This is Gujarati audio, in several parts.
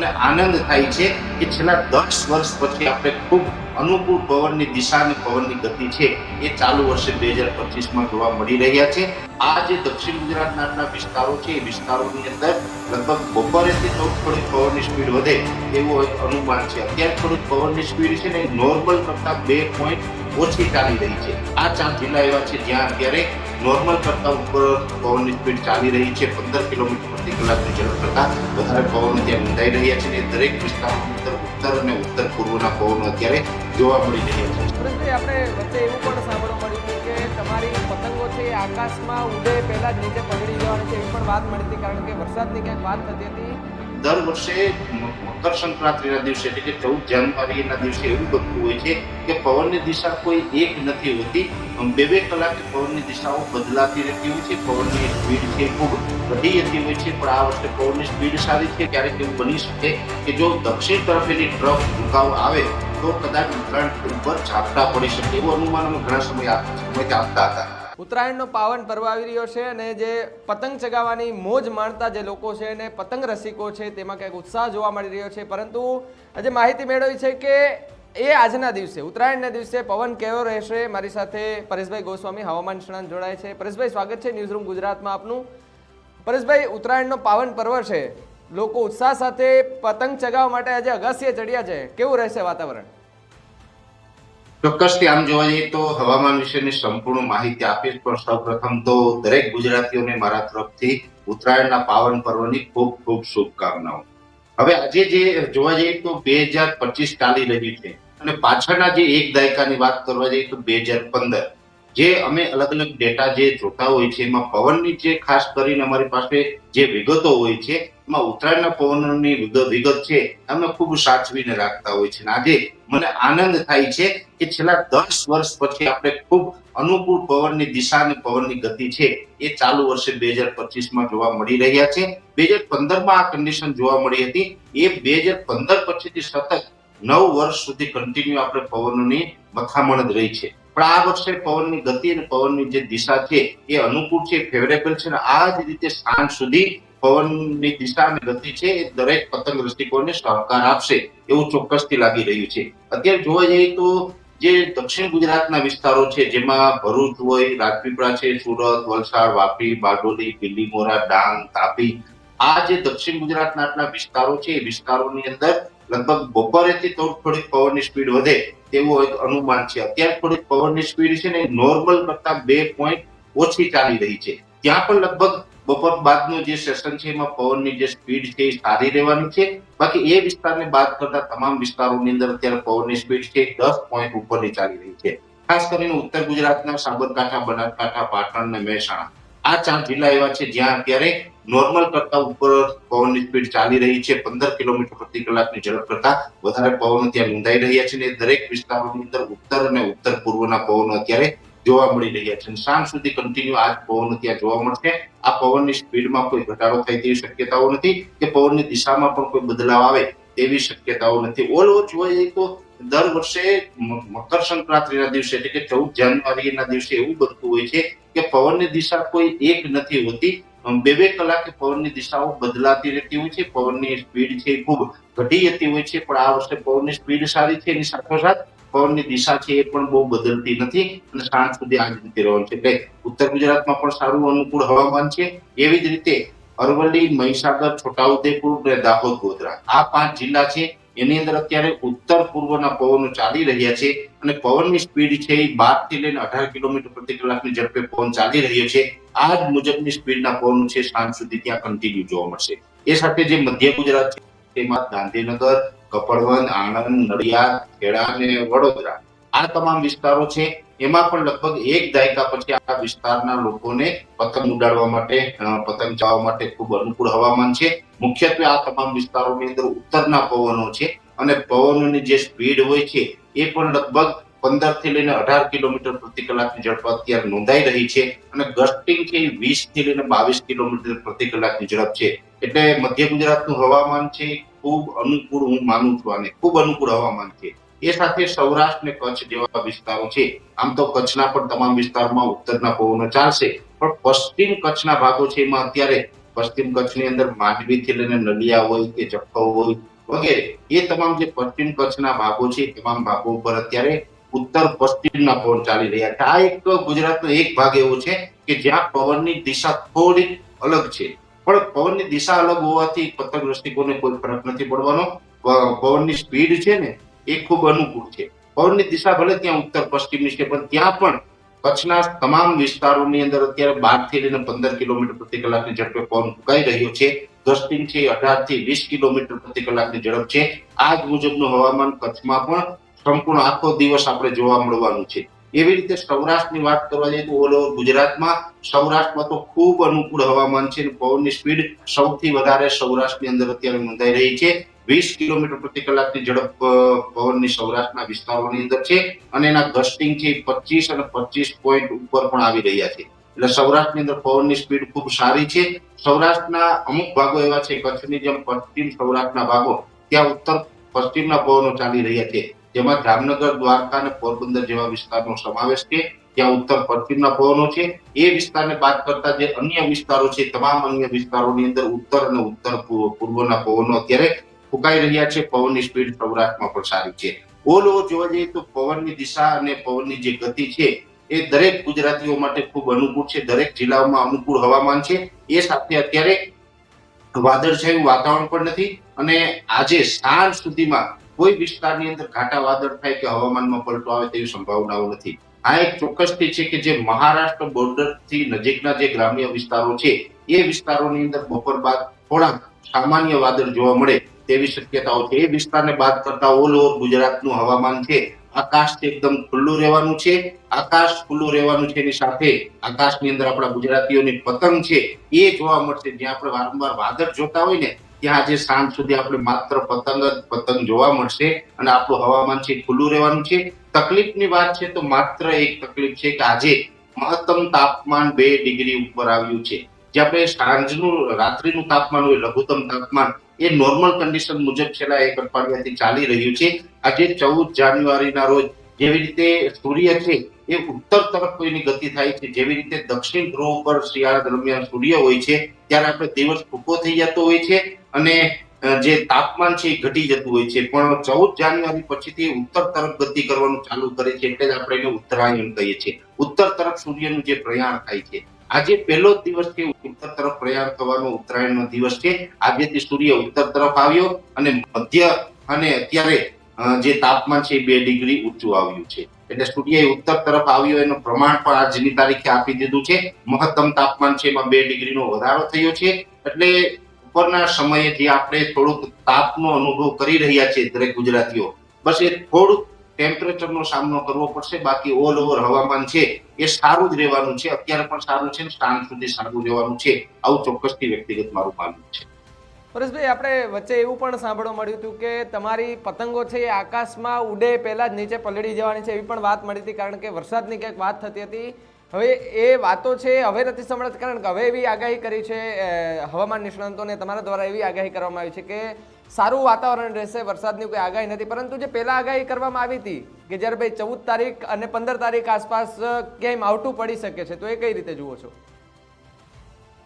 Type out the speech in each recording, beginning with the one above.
મને આનંદ થાય છે કે છેલ્લા 10 વર્ષ પછી આપણે ખૂબ અનુકૂળ પવનની દિશા અને પવનની ગતિ છે એ ચાલુ વર્ષે 2025માં જોવા મળી રહ્યા છે. આ જે દક્ષિણ ગુજરાતના આટલા વિસ્તારો છે એ વિસ્તારોની અંદર લગભગ બપોરેથી થોડીક પવનની સ્પીડ વધે એવું એક અનુમાન છે. અત્યારે થોડીક પવનની સ્પીડ છે ને નોર્મલ કરતા 2 પોઈન્ટ ઓછી ચાલી રહી છે. આ 4 જિલ્લા એવા છે જ્યાં અત્યારે નોર્મલ કરતા ઉપર પવનની સ્પીડ ચાલી રહી છે. 15 કિલોમીટર પ્રતિ કલાકની ઝડપ કરતા વધારે પવનો ત્યાં નોંધાઈ રહ્યા છે. અને દરેક વિસ્તારોની અંદર ઉત્તર અને ઉત્તર પૂર્વના પવનો અત્યારે જોવા મળી રહ્યા છે. આપણે વચ્ચે એવું પણ સાંભળવા મળ્યું કે તમારી પતંગો છે આકાશમાં ઉડે પહેલા જ નીચે પલળી જવાની છે એવી પણ વાત મળી હતી, કારણ કે વરસાદની ક્યાંક વાત થતી હતી. દર વર્ષે મકર સંક્રાંતિના દિવસે એટલે કે 14 જાન્યુઆરીના દિવસે એવું બનતું હોય છે કે પવનની દિશા કોઈ એક નથી હોતી. 2-2 કલાકે પવનની દિશાઓ બદલાતી રહેતી હોય છે. પવનની સ્પીડ છે ખૂબ વધી જતી હોય છે. પણ આ વર્ષે પવનની સ્પીડ સારી છે. ક્યારેક એવું બની શકે કે જો દક્ષિણ તરફ એની ટ્રફ ઝુકાવ આવે તો કદાચ ઉત્તરાયણ ઉપર ઝાપટા પડી શકે એવું અનુમાન અમે ઘણા સમયથી આપતા હતા. ઉત્તરાયણનો પાવન પર્વ આવી રહ્યો છે અને જે પતંગ ચગાવવાની મોજ માણતા જે લોકો છે અને પતંગ રસિકો છે તેમાં કંઈક ઉત્સાહ જોવા મળી રહ્યો છે. પરંતુ આજે માહિતી મેળવી છે કે આજના દિવસે ઉત્તરાયણના દિવસે પવન કેવો રહેશે. મારી સાથે પરેશભાઈ ગોસ્વામી હવામાન નિષ્ણાત જોડાય છે. પરેશભાઈ, સ્વાગત છે ન્યૂઝરૂમ ગુજરાતમાં આપનું. પરેશભાઈ, ઉત્તરાયણનો પાવન પર્વ છે, લોકો ઉત્સાહ સાથે પતંગ ચગાવવા માટે આજે અગાસીએ ચડ્યા છે, કેવું રહેશે વાતાવરણ? ચોક્કસથી આમ જોવા જઈએ તો હવામાન વિશેની સંપૂર્ણ માહિતી આપીશ, પણ સૌપ્રથમ તો દરેક ગુજરાતીઓને મારા તરફથી ઉત્તરાયણના પાવન પર્વની ખૂબ ખૂબ શુભકામનાઓ. હવે આજે જે જોવા જઈએ તો 2025 ચાલી રહ્યું છે અને પાછળના જે એક દાયકાની વાત કરવા જઈએ તો 2015 જે અમે અલગ અલગ ડેટા જે જોતા હોય છે એમાં પવનની જે ખાસ કરીને અમારી પાસે જે વિગતો હોય છે એમાં ઉત્તરાયણના પવનની વિગત છે અમે ખૂબ સાચવીને રાખતા હોય છે. આજે મને આનંદ થાય છે કે છેલ્લા 10 વર્ષ પછી આપણે ખૂબ અનુકૂળ પવનની દિશા અને પવનની ગતિ છે એ ચાલુ વર્ષે 2025માં જોવા મળી રહ્યા છે. 2015માં આ કન્ડિશન જોવા મળી હતી. એ 2015 પછીથી સતત 9 વર્ષ સુધી કન્ટિન્યુ આપણે પવનોની મથામણ જ રહી છે. પણ આ વર્ષે પવનની ગતિ અને પવનની જે દિશા છે એ અનુકૂળ છે, ફેવરેબલ છે અને આ જ રીતે સાંજ સુધી પવનની દિશા અને ગતિ છે એ દરેક પતંગ રસિકોને સહકાર આપશે એવું ચોક્કસથી લાગી રહ્યું છે. અત્યારે જોવા જઈએ તો જે દક્ષિણ ગુજરાતના વિસ્તારો છે જેમાં ભરૂચ હોય, રાજપીપળા છે, સુરત, વલસાડ, વાપી, બારડોલી, બિલીમોરા, ડાંગ, તાપી, આ જે દક્ષિણ ગુજરાતના આટલા વિસ્તારો છે એ વિસ્તારોની અંદર લગભગ બપોરેથી થોડીક પવનની સ્પીડ વધે તેવું એક અનુમાન છે. અત્યારે થોડીક પવનની સ્પીડ છે ને નોર્મલ કરતા 2 પોઈન્ટ ઓછી ચાલી રહી છે. ત્યાં પણ લગભગ બપોર બાદનું જે સેશન છે એમાં પવનની જે સ્પીડ છે એ સારી રહેવાની છે. બાકી એ વિસ્તારને બાદ કરતા તમામ વિસ્તારોની અંદર અત્યારે પવનની સ્પીડ છે 10 પોઈન્ટ ઉપરની ચાલી રહી છે. ખાસ કરીને ઉત્તર ગુજરાતના સાબરકાંઠા, બનાસકાંઠા, પાટણ અને મહેસાણા આ 4 જિલ્લા એવા છે જ્યાં અત્યારે નોર્મલ કરતા ઉપર પવનની સ્પીડ ચાલી રહી છે. 15 કિલોમીટર પ્રતિ કલાકની ઝડપ કરતા વધારે પવનો ત્યાં નોંધાઈ રહ્યા છે. અને દરેક વિસ્તારોની અંદર ઉત્તર અને ઉત્તર પૂર્વના પવનો અત્યારે જોવા મળી રહ્યા છે. સાંજ સુધી કન્ટિન્યુ આ પવનો ત્યાં જોવા મળશે. આ પવનની સ્પીડમાં કોઈ ઘટાડો થાય તેવી શક્યતાઓ નથી કે પવનની દિશામાં પણ કોઈ બદલાવ આવે તેવી શક્યતાઓ નથી. ઓલ ઓવર જોવા જઈએ તો દર વર્ષે મકર સંક્રાંતિના દિવસે એટલે કે 14 જાન્યુઆરીના દિવસે એવું બનતું હોય છે કે પવનની દિશા કોઈ એક નથી હોતી. 2-2 કલાકે પવનની દિશાઓ બદલાતી રહેતી હોય છે. પવનની સ્પીડ છે એ ખૂબ ઘટી જતી હોય છે. પણ આ વર્ષે પવનની સ્પીડ સારી છે, એની સાથોસાથ પવનની દિશા છે એ પણ બહુ બદલતી નથી અને સાંજ સુધી આ જ રીતે રહેવાનું છે. એટલે ઉત્તર ગુજરાતમાં પણ સારું અનુકૂળ હવામાન છે. એવી જ રીતે અરવલ્લી, મહીસાગર, છોટાઉદેપુર અને દાહોદ, ગોધરા આ 5 જિલ્લા છે એની અંદર અત્યારે ઉત્તર પૂર્વના પવનો ચાલી રહ્યા છે અને પવનની સ્પીડ છે એ 12 થી લઈને 18 કિલોમીટર પ્રતિ કલાકની ઝડપે પવન ચાલી રહ્યો છે. આ જ મુજબની સ્પીડના પવનો છે સાંજ સુધી ત્યાં કન્ટિન્યુ જોવા મળશે. એ સાથે જે મધ્ય ગુજરાત છે તેમાં ગાંધીનગર, કપડવંજ, આણંદ, નડિયાદ, ખેડા અને વડોદરા આ તમામ વિસ્તારો છે એમાં પણ લગભગ એક દાયકા પછી આ વિસ્તારના લોકોને પતંગ ઉડાડવા માટે, પતંગ ચગાવવા માટે ખૂબ અનુકૂળ હવામાન છે. મુખ્યત્વે આ તમામ વિસ્તારોની અંદર ઉત્તરના પવનો છે અને પવનોની જે સ્પીડ હોય છે એ પણ લગભગ 15 થી લઈને 18 કિલોમીટર પ્રતિ કલાકની ઝડપ અત્યારે નોંધાઈ રહી છે અને ગસ્ટિંગ છે 20 થી લઈને 22 કિલોમીટર પ્રતિ કલાકની ઝડપ છે. એટલે મધ્ય ગુજરાતનું હવામાન છે ખૂબ અનુકૂળ હું માનું છું આને ખૂબ અનુકૂળ હવામાન છે. એ સાથે સૌરાષ્ટ્ર અને કચ્છ જેવા વિસ્તારો છે. આમ તો કચ્છના પણ તમામ વિસ્તારમાં ઉત્તરના પવનો ચાલશે, પણ પશ્ચિમ કચ્છના ભાગો છે એમાં અત્યારે પશ્ચિમ કચ્છની અંદર માંડવીથી લઈને નલિયા હોય કે જખૌ હોય વગેરે એ તમામ જે પશ્ચિમ કચ્છના ભાગો છે તમામ ભાગો ઉપર અત્યારે ઉત્તર પશ્ચિમના પવન ચાલી રહ્યા છે. આ એક ગુજરાતનો એક ભાગ એવો છે કે જ્યાં પવનની દિશા થોડી અલગ છે, પણ પવનની દિશા અલગ હોવાથી પતંગ રસિકોને કોઈ ફરક નથી પડવાનો. પવનની સ્પીડ છે ને એ ખૂબ અનુકૂળ છે. પવનની દિશા ભલે ત્યાં ઉત્તર પશ્ચિમની છે, પણ ત્યાં પણ કચ્છના તમામ વિસ્તારોની અંદર અત્યારે 12 થી લઈને 15 કિલોમીટર પ્રતિ કલાકની ઝડપે પવન ફૂંકાઈ રહ્યો છે. ગસ્ટિંગ છે 18 થી 20 કિલોમીટર પ્રતિ કલાકની ઝડપ છે. આ જ મુજબનું હવામાન કચ્છમાં પણ સંપૂર્ણ આખો દિવસ આપણે જોવા મળવાનું છે. એવી રીતે સૌરાષ્ટ્રની વાત કરવા જઈએ તો ઓલ ઓવર ગુજરાતમાં સૌરાષ્ટ્રમાં તો ખૂબ અનુકૂળ હવામાન છે. પવનની સ્પીડ સૌથી વધારે સૌરાષ્ટ્રની અંદર અત્યારે નોંધાઈ રહી છે. 20 કિલોમીટર પ્રતિ કલાકની ઝડપ પવનની સૌરાષ્ટ્રના વિસ્તારોની અંદર છે, અને એના ગસ્ટિંગ છે 25 અને 25 પોઈન્ટ ઉપર પણ આવી રહ્યા છે. એટલે સૌરાષ્ટ્રની અંદર પવનની સ્પીડ ખૂબ સારી છે. સૌરાષ્ટ્રના અમુક ભાગો એવા છે, કચ્છની જેમ પશ્ચિમ સૌરાષ્ટ્રના ભાગો, ત્યાં ઉત્તર પશ્ચિમના પવનો ચાલી રહ્યા છે, જેમાં જામનગર, દ્વારકા અને પોરબંદર જેવા વિસ્તારનો સમાવેશ છે. ત્યાં ઉત્તર પશ્ચિમના પવનો છે. એ વિસ્તારને બાદ કરતા જે અન્ય વિસ્તારો છે, તમામ અન્ય વિસ્તારોની અંદર ઉત્તર અને ઉત્તર પૂર્વના પવનો અત્યારે ફૂંકાઈ રહ્યા છે. પવનની સ્પીડ સૌરાષ્ટ્રમાં પણ સારી છે. ઓલ ઓવર જોવા જઈએ તો પવનની દિશા અને પવનની જે ગતિ છે એ દરેક ગુજરાતીઓ માટે ખૂબ અનુકૂળ છે. દરેક જિલ્લાઓમાં અનુકૂળ હવામાન છે. એ સાથે અત્યારે વાદળછાયું વાતાવરણ પણ નથી, અને આજે સાંજ સુધીમાં કોઈ વિસ્તારની અંદર ઘાટા વાદળ થાય કે હવામાનમાં પલટો આવે તેવી સંભાવનાઓ નથી. આ એક ચોક્કસથી છે કે જે મહારાષ્ટ્ર બોર્ડરથી નજીકના જે ગ્રામ્ય વિસ્તારો છે એ વિસ્તારોની અંદર બપોર બાદ થોડા સામાન્ય વાદળ જોવા મળે તેવી શક્યતાઓ છે. એ વિસ્તારને બાદ કરતા ઓલ ઓવર ગુજરાતનું હવામાન છે, આકાશ એકદમ ખુલ્લું રહેવાનું છે. આકાશ ખુલ્લું રહેવાનું છે, એની સાથે આકાશની અંદર આપણા ગુજરાતીઓની પતંગ છે એ જોવા મળશે. જ્યાં આપણે વારંવાર વાદળ જોતા હોય ને, ત્યાં આજે સાંજ સુધી આપણે માત્ર પતંગ જ પતંગ જોવા મળશે, અને આપણું હવામાન છે ખુલ્લું રહેવાનું છે. તકલીફની વાત છે તો માત્ર એક તકલીફ છે કે આજે મહત્તમ તાપમાન 2 ડિગ્રી ઉપર આવ્યું છે. જે આપણે સાંજનું રાત્રિનું તાપમાન હોય, લઘુત્તમ તાપમાન, એ નોર્મલ કન્ડિશન મુજબ છેલ્લા એક અઠવાડિયાથી ચાલી રહ્યું છે. આજે 14 જાન્યુઆરીના રોજ જેવી રીતે સૂર્ય છે એ ઉત્તર તરફ એની ગતિ થાય છે, જેવી રીતે દક્ષિણ ધ્રુવ પર શિયાળા દરમિયાન સૂર્ય હોય છે ત્યારે આપણે દિવસ ટૂંકો થઈ જતો હોય છે, અને જે તાપમાન છે એ ઘટી જતું હોય છે. પણ 14 જાન્યુઆરી પછીથી ઉત્તર તરફ ગતિ કરવાનું ચાલુ કરે છે, એટલે જ આપણે એને ઉત્તરાયણ કહીએ છીએ. ઉત્તર તરફ સૂર્યનું જે પ્રયાણ થાય છે, આજે પહેલો જ દિવસ છે ઉત્તર તરફ પ્રયાણ થવાનો, ઉત્તરાયણનો દિવસ છે. આજેથી સૂર્ય ઉત્તર તરફ આવ્યો અને મધ્ય અને અત્યારે જે તાપમાન છે 2 ડિગ્રી ઊંચું આવ્યું છે. એટલે સૂર્ય ઉત્તર તરફ આવ્યો એનું પ્રમાણ પણ આજની તારીખે આપી દીધું છે. મહત્તમ તાપમાન છે એમાં 2 ડિગ્રીનો વધારો થયો છે. એટલે ઉપરના સમયે જે આપણે થોડુંક તાપનો અનુભવ કરી રહ્યા છીએ દરેક ગુજરાતીઓ, બસ એ થોડુંક ટેમ્પરેચરનો સામનો કરવો પડશે. બાકી ઓલ ઓવર હવામાન છે એ સારું જ રહેવાનું છે. અત્યારે પણ સારું છે, સાંજ સુધી સારું રહેવાનું છે. આવું ચોક્કસથી વ્યક્તિગત મારું માનવું છે. પરેશભાઈ, આપણે વચ્ચે એવું પણ સાંભળવા મળ્યું હતું કે તમારી પતંગો છે એ આકાશમાં ઉડે પહેલા જ નીચે પલળી જવાની છે, એવી પણ વાત મળી હતી, કારણ કે વરસાદની ક્યાંક વાત થતી હતી. હવે એ વાતો છે હવે નથી સંભળાતી, કારણ કે હવે એવી આગાહી કરી છે હવામાન નિષ્ણાંતોને, તમારા દ્વારા એવી આગાહી કરવામાં આવી છે કે સારું વાતાવરણ રહેશે, વરસાદની કોઈ આગાહી નથી. પરંતુ જે પહેલા આગાહી કરવામાં આવી હતી કે જ્યારે ભાઈ 14 તારીખ અને 15 તારીખ આસપાસ ક્યાંય માવઠું પડી શકે છે, તો એ કઈ રીતે જુઓ છો?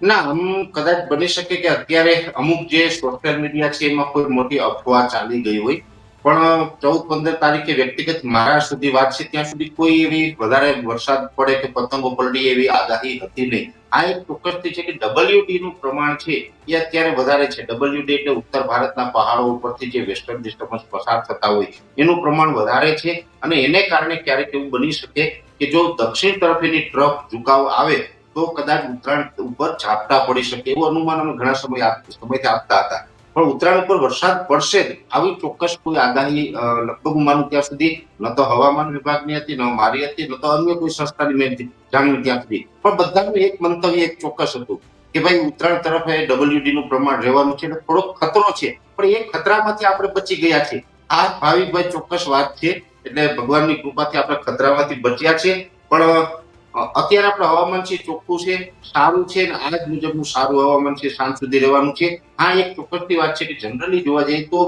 ના, કદાચ બની શકે કે અત્યારે અમુક જે સોશિયલ મીડિયા છે એમાં કોઈ મોટી અફવા ચાલી ગઈ હોય, પણ 14-15 તારીખે વ્યક્તિગત મારા સુધી વાત છે ત્યાં સુધી કોઈ એવી વધારે વરસાદ પડે કે પતંગો પલળી એવી આગાહી હતી નહીં. આ એક ચોક્કસથી છે કે WD નું પ્રમાણ છે એ અત્યારે વધારે છે. WD એટલે ઉત્તર ભારતના પહાડો ઉપરથી જે વેસ્ટર્ન ડિસ્ટર્બન્સ પસાર થતા હોય એનું પ્રમાણ વધારે છે, અને એને કારણે ક્યારેક એવું બની શકે કે જો દક્ષિણ તરફ એની ટ્રફ ઝુકાવ આવે તો કદાચ ઉત્તરાયણ ઉપર ઝાપટા પડી શકે, એવું અનુમાન અમે ઘણા સમયથી આપતા હતા. પણ ઉત્તરાયણ ઉપર વરસાદ પડશે જ આવી ચોક્કસ કોઈ આગાહી લગભગ હું માનું ત્યાં સુધી ન તો હવામાન વિભાગની હતી, ન મારી હતી, ન તો અન્ય કોઈ સંસ્થાની મેં જાણ્યું ત્યાં સુધી. પણ બધાનું એક મંતવ્ય એક ચોક્કસ હતું કે ભાઈ ઉત્તરાયણ તરફ WD નું પ્રમાણ રહેવાનું છે, એટલે થોડોક ખતરો છે, પણ એ ખતરામાંથી આપણે બચી ગયા છે. આ ભાવિકભાઈ ચોક્કસ વાત છે. એટલે ભગવાનની કૃપાથી આપણે ખતરામાંથી બચ્યા છે. પણ અત્યારે આપણે હવામાન છે ચોખ્ખું છે, સારું છે, અને આ જ મુજબનું સારું હવામાન છે સાંજ સુધી રહેવાનું છે. આ એક ચોક્કસની વાત છે કે જનરલી જોવા જઈએ તો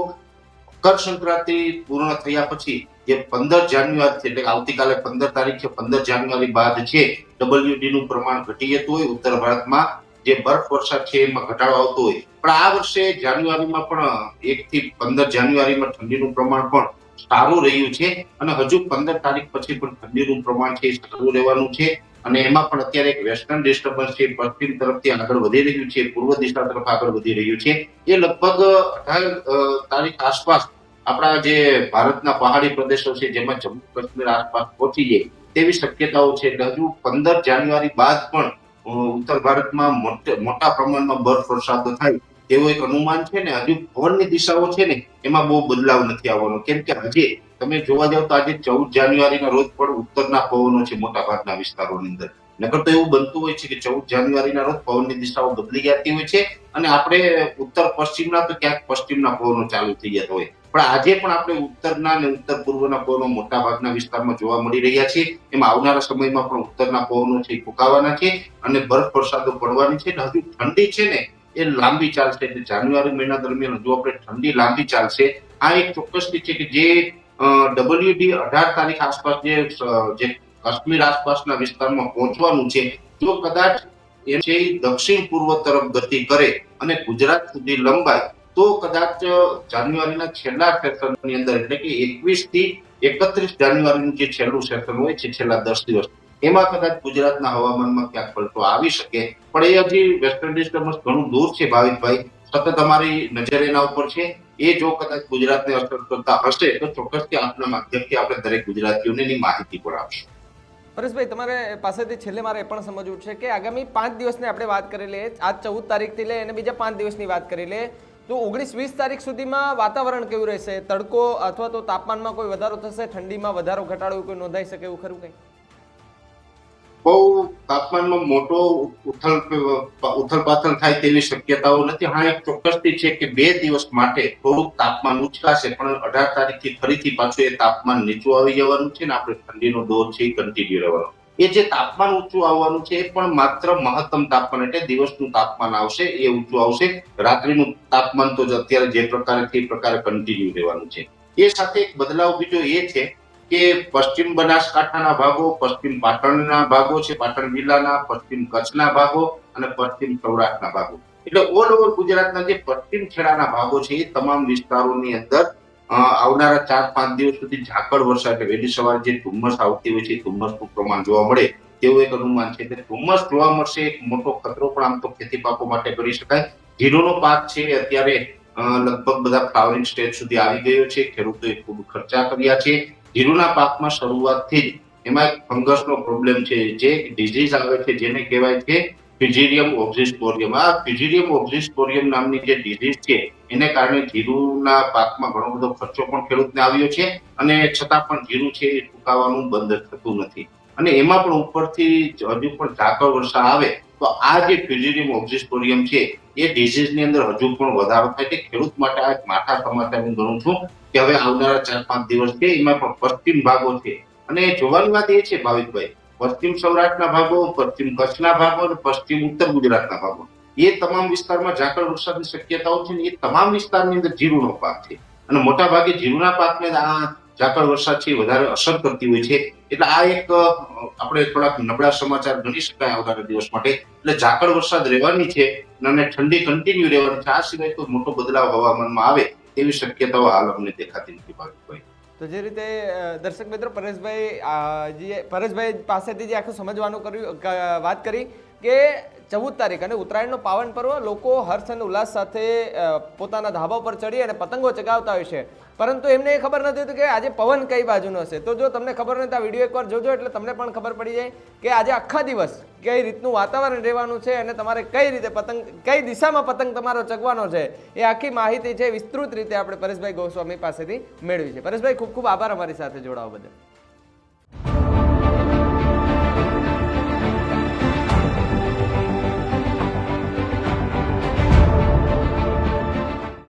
મકર સંક્રાંતિ પૂર્ણ થયા પછી જે 15 જાન્યુઆરી છે, એટલે આવતીકાલે 15 તારીખ છે, 15 જાન્યુઆરી બાદ છે WD નું પ્રમાણ ઘટી જતું હોય ઉત્તર ભારતમાં. જે બરફ વર્ષા છે એમાં ઘટાડો આવતો હોય, પણ આ વર્ષે જાન્યુઆરીમાં પણ 1 થી 15 જાન્યુઆરીમાં ઠંડીનું પ્રમાણ પણ સારું રહ્યું છે અને હજુ 15 તારીખ પછી પણ ઠંડીનું પ્રમાણ છે એ સારું રહેવાનું છે. અને એમાં પણ અત્યારે એક વેસ્ટર્ન ડિસ્ટર્બન્સ છે પશ્ચિમ તરફથી આગળ વધી રહ્યું છે, પૂર્વ દિશા તરફ આગળ વધી રહ્યું છે. એ લગભગ 18 તારીખ આસપાસ આપણા જે ભારતના પહાડી પ્રદેશો છે જેમાં જમ્મુ કાશ્મીર આસપાસ પહોંચી જાય તેવી શક્યતાઓ છે. એટલે હજુ 15 જાન્યુઆરી બાદ પણ ઉત્તર ભારતમાં મોટા પ્રમાણમાં બરફ વરસાદ થાય તેવું એક અનુમાન છે. ને હજુ પવનની દિશાઓ છે ને એમાં બહુ બદલાવ નથી આવવાનો, કેમ કે આજે તમે જોવા જાવ તો આજે 14 જાન્યુઆરીના રોજ પણ ઉત્તરના પવનો છે મોટા ભાગના વિસ્તારોની અંદર. નકર તો એવું બનતું હોય છે કે 14 જાન્યુઆરીના રોજ પવનની દિશાઓ બદલી જતી હોય છે અને આપણે ઉત્તર પશ્ચિમના તો ક્યાંક પશ્ચિમના પવનો ચાલુ થઈ જતા હોય. પણ આજે પણ આપણે ઉત્તરના અને ઉત્તર પૂર્વના પવનો મોટા ભાગના વિસ્તારમાં જોવા મળી રહ્યા છે. એમાં આવનારા સમયમાં પણ ઉત્તરના પવનો છે ફૂંકાવાના છે અને બરફ વરસાદો પડવાની છે. હજુ ઠંડી છે ને એ લાંબી ચાલશે, એટલે જાન્યુઆરી મહિના દરમિયાન હજુ આપણે ઠંડી લાંબી ચાલશે. આ એક ચોક્કસથી છે કે જે WD 18 તારીખ આસપાસ જે કાશ્મીર આસપાસના વિસ્તારમાં પહોંચવાનું છે, જો કદાચ એ છે દક્ષિણ પૂર્વ તરફ ગતિ કરે અને ગુજરાત સુધી લંબાય તો કદાચ જાન્યુઆરીના છેલ્લા સેશનની અંદર એટલે કે 21 થી 31 જાન્યુઆરીનું જે છેલ્લું સેશન હોય છે છેલ્લા 10 દિવસ એમાં કદાચ ગુજરાતના હવામાનમાં ક્યાંક પલટો આવી શકે. પણ એ હજી વેસ્ટર્ન ડિસ્ટર્બન્સ ઘણું દૂર છે ભાવિકભાઈ, સતત અમારી નજર એના ઉપર છે. એ જો કદાચ ગુજરાતને અસર કરતા હશે તો ચોક્કસથી આપના માધ્યમથી આપણે દરેક ગુજરાતીઓને એની માહિતી પણ આપશું. પરેશભાઈ, તમારે પાસેથી છેલ્લે મારે એ પણ સમજવું છે કે આગામી 5 દિવસની આપણે વાત કરી લઈએ, આજ 14 તારીખથી લઈ અને બીજા 5 દિવસની વાત કરી લઈએ તો 19-20 તારીખ સુધીમાં વાતાવરણ કેવું રહેશે? તડકો અથવા તો તાપમાનમાં કોઈ વધારો થશે, ઠંડીમાં વધારો ઘટાડો કોઈ નોંધાઈ શકે એવું ખરું કંઈ? બહુ તાપમાનમાં મોટો ઉથલપાથલ થાય તેવી શક્યતાઓ નથી. હા, એક ચોક્કસથી છે કે 2 દિવસ માટે થોડુંક તાપમાન ઉચકાશે, પણ 18 તારીખથી ફરીથી પાછું એ તાપમાન નીચું આવી જવાનું છે ને આપણે ઠંડીનો દોર છે એ કન્ટિન્યુ રહેવાનો. એ જે તાપમાન ઊંચું આવવાનું છે એ પણ માત્ર મહત્તમ તાપમાન એટલે દિવસનું તાપમાન આવશે એ ઊંચું આવશે. રાત્રિનું તાપમાન તો અત્યારે જે પ્રકારે તે પ્રકારે કન્ટિન્યુ રહેવાનું છે. એ સાથે એક બદલાવ બીજો એ છે કે પશ્ચિમ બનાસકાંઠાના ભાગો, પશ્ચિમ પાટણના ભાગો છે, પાટણ જિલ્લાના, પશ્ચિમ કચ્છના ભાગો અને પશ્ચિમ સૌરાષ્ટ્રના ભાગો, એટલે ઓલ ઓવર ગુજરાતના જે પશ્ચિમ છેડાના ભાગો છે એ તમામ વિસ્તારોની અંદર આવનારા 4-5 દિવસ સુધી ઝાકળ વર્ષા એટલે વહેલી સવારે જે ધુમ્મસ આવતી હોય છે ધુમ્મસનું પ્રમાણ જોવા મળે તેવું એક અનુમાન છે. એટલે ધુમ્મસ જોવા મળશે, એક મોટો ખતરો પણ આમ તો ખેતી પાકો માટે કરી શકાય. જીરુનો પાક છે અત્યારે લગભગ બધા ફ્લાવરિંગ સ્ટેજ સુધી આવી ગયો છે. ખેડૂતોએ ખૂબ ખર્ચા કર્યા છે. જીરુના પાકમાં શરૂઆતથી જ એમાં એક ફંગસનો પ્રોબ્લેમ છે, જે ડિઝીઝ આવે છે જેને કહેવાય છે ફ્યુઝેરિયમ ઓક્ઝિસ્પોરિયમ. આ ફ્યુઝેરિયમ ઓક્ઝિસ્પોરિયમ નામની જે ડિઝીઝ છે એને કારણે જીરુના પાકમાં ઘણો બધો ખર્ચો પણ ખેડૂતને આવ્યો છે અને છતાં પણ જીરું છે એ સુકાવાનું બંધ થતું નથી. અને એમાં પણ ઉપરથી હજુ પણ ઝાકળ વર્ષા આવે તો આ જે ફ્યુઝેરિયમ ઓક્ઝિસ્પોરિયમ છે એ ડિઝીઝની અંદર હજુ પણ વધારો થાય છે. ખેડૂત માટે આ એક માઠા સમાચાર હું ગણું છું કે હવે આવનારા 4-5 દિવસ છે એમાં પણ પશ્ચિમ ભાગો છે. અને જોવાની વાત એ છે ભાવિકભાઈ, પશ્ચિમ સૌરાષ્ટ્રના ભાગો, પશ્ચિમ કચ્છના ભાગો અને પશ્ચિમ ઉત્તર ગુજરાતના ભાગો એ તમામ વિસ્તારમાં ઝાકળ વરસાદની શક્યતાઓ છે ને એ તમામ વિસ્તારની અંદર જીરુનો પાક છે અને મોટા ભાગે જીરુના પાકને આ ઝાકળ વરસાદ છે વધારે અસર કરતી હોય છે. એટલે આ એક આપણે થોડાક નબળા સમાચાર ગણી શકાય આવનારા દિવસ માટે. એટલે ઝાકળ વરસાદ રહેવાની છે અને ઠંડી કન્ટિન્યુ રહેવાની છે. આ સિવાય તો મોટો બદલાવ હવામાનમાં આવે તેવી શક્યતાઓ હાલ અમને દેખાતી નથી ભાવિકભાઈ. તો જે રીતે દર્શક મિત્રો પરેશભાઈ પાસેથી જે આખું સમજવાનું કર્યું વાત કરી કે 14 તારીખ અને ઉત્તરાયણનો પાવન પર્વ લોકો હર્ષ અને ઉલ્લાસ સાથે પોતાના ધાબા પર ચડી અને પતંગો ચગાવતા હોય છે, પરંતુ એમને એ ખબર નથી હોતી કે આજે પવન કઈ બાજુનો હશે. તો જો તમને ખબર નથી, આ વિડીયો એકવાર જોજો એટલે તમને પણ ખબર પડી જાય કે આજે આખા દિવસ કઈ રીતનું વાતાવરણ રહેવાનું છે અને તમારે કઈ રીતે પતંગ, કઈ દિશામાં પતંગ તમારો ચગવાનો છે એ આખી માહિતી છે વિસ્તૃત રીતે આપણે પરેશભાઈ ગોસ્વામી પાસેથી મેળવી છે. પરેશભાઈ, ખૂબ ખૂબ આભાર અમારી સાથે જોડાવા બદલ.